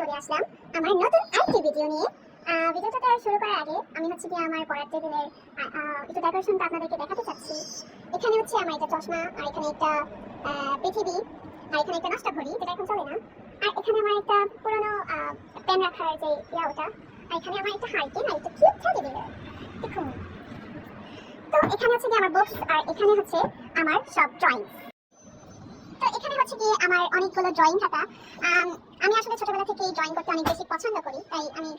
চলে আসলাম আমার নতুন আরেকটি ভিডিও নিয়ে। ভিডিওটা শুরু করার আগে আমি হচ্ছে কি আমার পড়ার টেবিলের একটু ডেকোরেশনটা আপনাদেরকে দেখাতে চাচ্ছি। এখানে হচ্ছে আমার একটা চশমা, আর এখানে একটা পৃথিবী, আর এখানে একটা নষ্ট ঘড়ি যেটা এখন চলে না, আর এখানে আমার একটা পুরনো পেন রাখার যে ওটা, আর এখানে আমার একটা হাইকেন আর একটা কিউট টেবিল দেখুন। তো এখানে হচ্ছে কি আমার বুকস, আর এখানে হচ্ছে আমার সব ড্রয়িং। তো এখানে হচ্ছে কি আমার অনেকগুলো ড্রয়িং খাতা। আমি আসলে ছোটবেলা থেকেই ড্রয়িং করতে অনেক বেশি পছন্দ করি, তাই আমি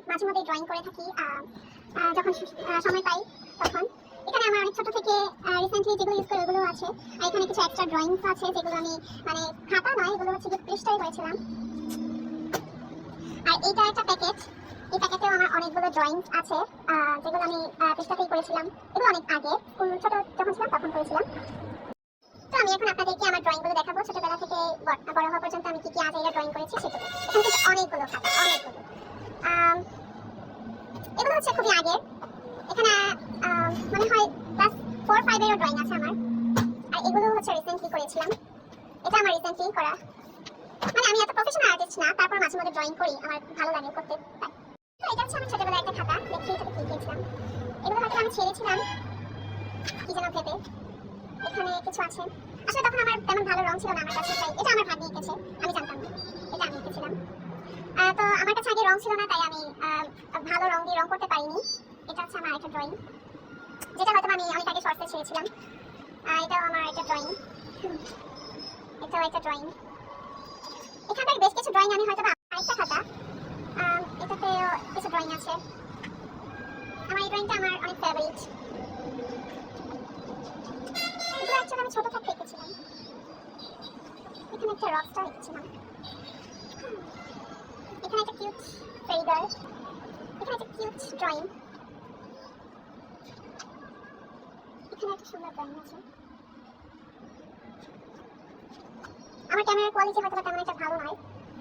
মাঝে মধ্যে ড্রয়িং করে থাকি যখন সময় পাই তখন। এখানে আমার অনেক ছোট থেকে রিসেন্টলি যেগুলো ইউজ করে ওগুলো আছে, আর এখানে কিছু এক্সট্রা ড্রয়িংস আছে যেগুলো আমি মানে খাতা নয়, এগুলো হচ্ছে যে পৃষ্ঠায় করেছিলাম। আর এইটা একটা প্যাকেট, এই প্যাকেটেও আমার অনেকগুলো ড্রয়িংস আছে যেগুলো আমি পৃষ্ঠাতেই করেছিলাম। এগুলো অনেক আগে স্কুল ছোট যখন ছিলাম তখন করেছিলাম। তো আমি এখন আপনাদেরকে আমার ড্রয়িংগুলো দেখাবো, ছোটবেলা থেকে বড় হওয়া পর্যন্ত আমি কি কি আজেইরা ড্রয়িং করেছি সেগুলো। এখানে কিন্তু অনেকগুলো খাতা, অনেকগুলো। এগুলো হচ্ছে খুবই আগের। এখানে মনে হয় ক্লাস 4-5 এরও ড্রয়িং আছে আমার। আর এগুলো হচ্ছে রিসেন্টলি করেছিলাম, এটা আমার রিসেন্টলি করা। মানে আমি এত প্রফেশনাল আর্টিস্ট না, তারপর মাঝে মধ্যে ড্রয়িং করি, আমার ভালো লাগে করতে। তো এটা হচ্ছে আমার ছোটবেলার একটা খাতা, দেখি এটাতে কি দিয়েছিলাম। এগুলো হয়তো আমি ছেড়েছিলাম কি যেন ভেবে। এখানে কিছু আছে, আসলে তখন আমার তেমন ভালো রং ছিল না আমার কাছে, তাই এটা আমার ভাগ্নে এঁকেছে, আমি জানতাম না এটা আমি এঁকেছিলাম। তো আমার কাছে আগে রং ছিল না, তাই আমি ভালো রং দিয়ে রং করতে পারিনি। এটা হচ্ছে আমার একটা ড্রয়িং, যেটা হয়তো আমি অনেক আগে শর্টসে ছেড়েছিলাম। এটাও আমার একটা ড্রয়িং, এটাও একটা ড্রয়িং। এখানকার বেশ কিছু ড্রয়িং আমি হয়তো আরেকটা খাতা, এটাতেও কিছু ড্রয়িং আছে। আমার এই ড্রয়িংটা আমার অনেক ফেভারিট। এগুলো অ্যাকচুয়ালি আমি ছোট থাকতে এঁকেছিলাম। এখানে একটা রকস্টার এঁকেছিলাম, এখানে একটা কিউট ফেরি গার্ল, এখানে একটা কিউট ড্রয়িং, এখানে একটা সুন্দর ড্রয়িং আছে। আমার ক্যামেরার কোয়ালিটি হয়তো তেমন একটা ভালো নয়,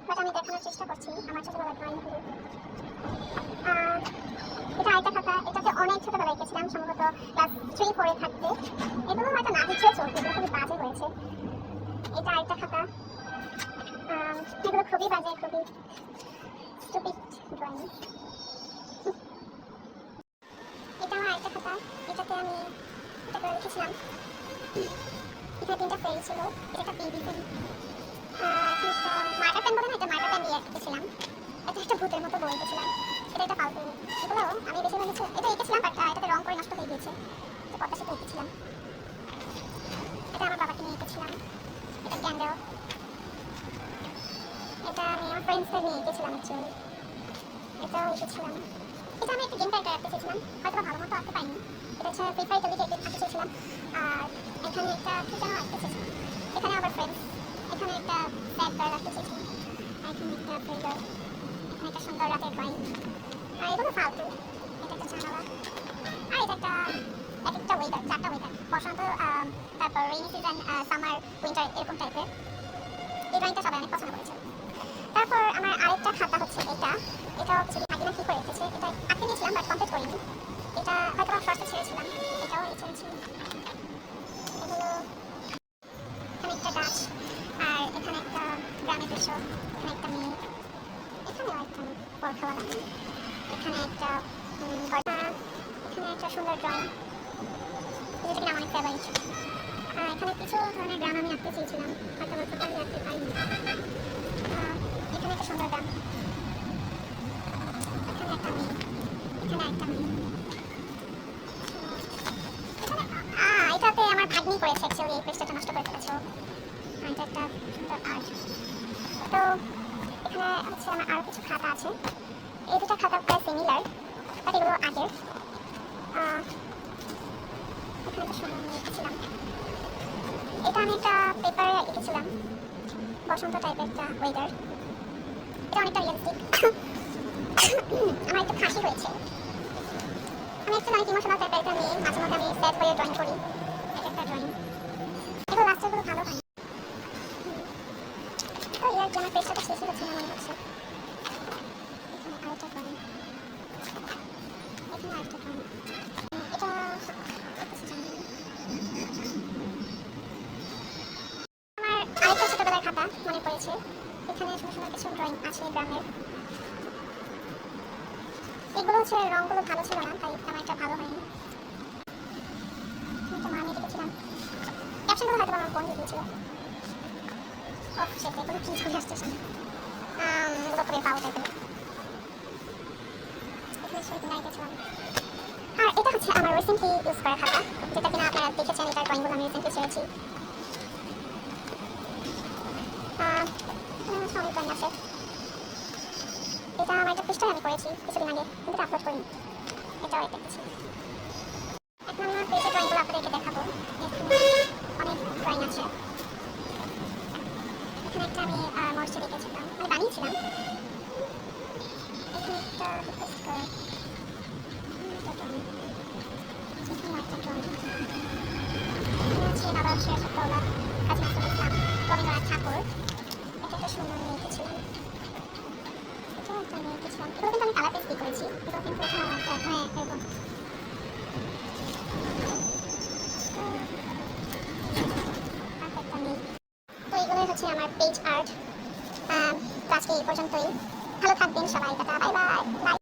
বাট আমি দেখানোর চেষ্টা করছি আমার ছোটবেলার ড্রয়িংগুলো। এটা আরেকটা খাতা, এটাতে অনেক ছোটবেলায় এঁকেছিলাম, সম্ভবত ক্লাস 3-4 থাকতে। এগুলো হয়তো না দিচ্ছেও চলছে, এগুলো খুবই বাজে হয়েছে। এটা আরেকটা খাতা, এগুলো খুবই বাজে, খুবই স্টুপিড ড্রয়িং। এটা আমার আরেকটা খাতা, এটাতে আমি এটা করে লিখেছিলাম। এখানে 3টা ফেরি ছিল, এটা একটা বেবি ফেরি। এখানে একটা মার্কার পেন বলে না, এটা মার্কার পেন দিয়ে এঁকেছিলাম। এটা একটা ভূতের মতো বই এঁকেছিলাম, এটা একটা পালতু। এগুলো আমি বেশিরভাগ এটা এঁকেছিলাম, বাট এটাতে রং করে নষ্ট হয়ে গিয়েছে, তো পদ্মার সাথে এঁকেছিলাম। এটা আমার বাবাকে নিয়ে এঁকেছিলাম, এটা ক্যান্ডেল। এটা আমি আমার ফ্রেন্ডসদের নিয়ে এঁকেছিলাম অ্যাকচুয়ালি, এটাও এঁকেছিলাম। এটা আমি একটা গেম ক্যারেক্টার আঁকতে চেয়েছিলাম, হয়তো ভালো মতো আঁকতে পাইনি। এটা হচ্ছে ফ্রি ফায়ার টেবিলে আঁকতে চেয়েছিলাম। আর এখানে একটা কি যেন আঁকতে চেয়েছিলাম, এখানে আবার ফ্রেন্ডস, এখানে একটা ব্যাড গার্ল আঁকতে চেয়েছিলাম, আর এখানে একটা ফ্রি গার্ল, এখানে একটা সুন্দর রাতের ড্রয়িং। আর এগুলো ফালতু, এটা একটা জানালা, আর এটা একটা একটা ওয়েদার, 4টা ওয়েদার, বসন্ত, তারপর রেইনি সিজন, সামার, উইন্টার, এরকম টাইপের। এই ড্রয়িংটা সবাই অনেক পছন্দ করেছে। তারপর আমার আরেকটা খাতা হচ্ছে এটাও কিছু আগে না কি করে রেখেছে, এটা আঁকতে নিয়েছিলাম বাট কমপ্লিট করিনি। এটা হয়তো আমার শর্টে ছেড়েছিলাম, এটাও ছেড়েছি। এগুলো এখানে একটা গাছ, আর এখানে একটা গ্রামের দৃশ্য, এখানে একটা মেয়ে, এখানেও একটা বরখাওয়ালা, এখানে একটা এখানে একটা সুন্দর ড্রয়িং, যেটা কিনা অনেক ফেভারিট। এখানে কিছু ধরনের গ্রাম আমি আঁকতে চেয়েছিলাম, হয়তো আমার টোটালি আঁকতে পারিনি। এখানে একটা সুন্দর গ্রাম, এখানে একটা মেয়ে, এখানে একটা মেয়ে। এটাতে আমার ভাগ্নি করেছে অ্যাকচুয়ালি, এই পেজটা নষ্ট করে ফেলেছে। এটা একটা সুন্দর আর্ট। তো এখানে হচ্ছে আমার আরও কিছু খাতা আছে, এই দুটো খাতা প্রায় সিমিলার, বাট এগুলো আগের। এখানে একটা সুন্দর নিয়ে এঁকেছিলাম, এটা আমি একটা পেপারে এঁকেছিলাম, বসন্ত টাইপের একটা ওয়েদার। এটা অনেকটা রিয়েলিস্টিক। আমার একটু খাসি হয়েছে, আমি একটু অনেক ইমোশনাল টাইপের একটা মেয়ে, মাঝে মধ্যে আমি স্যাড হয়ে ড্রয়িং করি। এটা একটা ড্রয়িং, এগুলো লাস্টেরগুলো ভালো হয়। তো ইয়ার যে আমার পেজটা শেষই হচ্ছে না মনে হচ্ছে। এখানে আরেকটা ড্রয়িং, এখানে আরেকটা ড্রয়িং, এটা আমার আরেকটা ছোটবেলার খাতা মনে পড়েছে। এখানে সুন্দর সুন্দর কিছু ড্রয়িং আছে গ্রামের। এগুলো হচ্ছে রঙগুলো ভালো ছিল না, তাই তেমন একটা ভালো হয়নি। তো আমি দেখেছিলাম ক্যাপশনগুলো হয়তো আমার বোন দিয়েছিল। সেটা এগুলো কি চলে আসছে সামনে, এগুলো করে পাও টাইপের। এখানে ছবি তুলে রেখেছিলাম। আর এটা হচ্ছে আমার রিসেন্টলি ইউজ করা খাতা, যেটা কিনা আপনারা দেখেছেন। এটার ড্রয়িংগুলো আমি রিসেন্টলি ছেড়েছি। অনেক ড্রয়িং আছে। এটা আমার একটা পৃষ্ঠায় আমি করেছি কিছুদিন আগে, কিন্তু এটা আপলোড করিনি। এটাও একটা কিছু। এখন আমি আমার পেজের ড্রয়িংগুলো আপনাদেরকে দেখাবো। এখানে অনেক ড্রয়িং আছে। এখানে একটা আমি মরিচে রেখেছিলাম, আমি বানিয়েছিলাম। এখানে একটা রিকোয়েস্ট করে নবাব সিরাজউদ্দৌলা কাজী নজরুল ইসলাম, রবীন্দ্রনাথ ঠাকুর। এটা একটা সুন্দর নিয়ে এঁকেছিলাম। এটাও একটা নিয়ে এঁকেছিলাম। এগুলো কিন্তু আমি কালার পেজ দিয়ে করেছি। এগুলো কিন্তু হ্যাঁ এরকম। তো এগুলোই হচ্ছে আমার পেজ আর্ট। আজকে এই পর্যন্তই। ভালো থাকবেন সবাই। Tata, bye bye.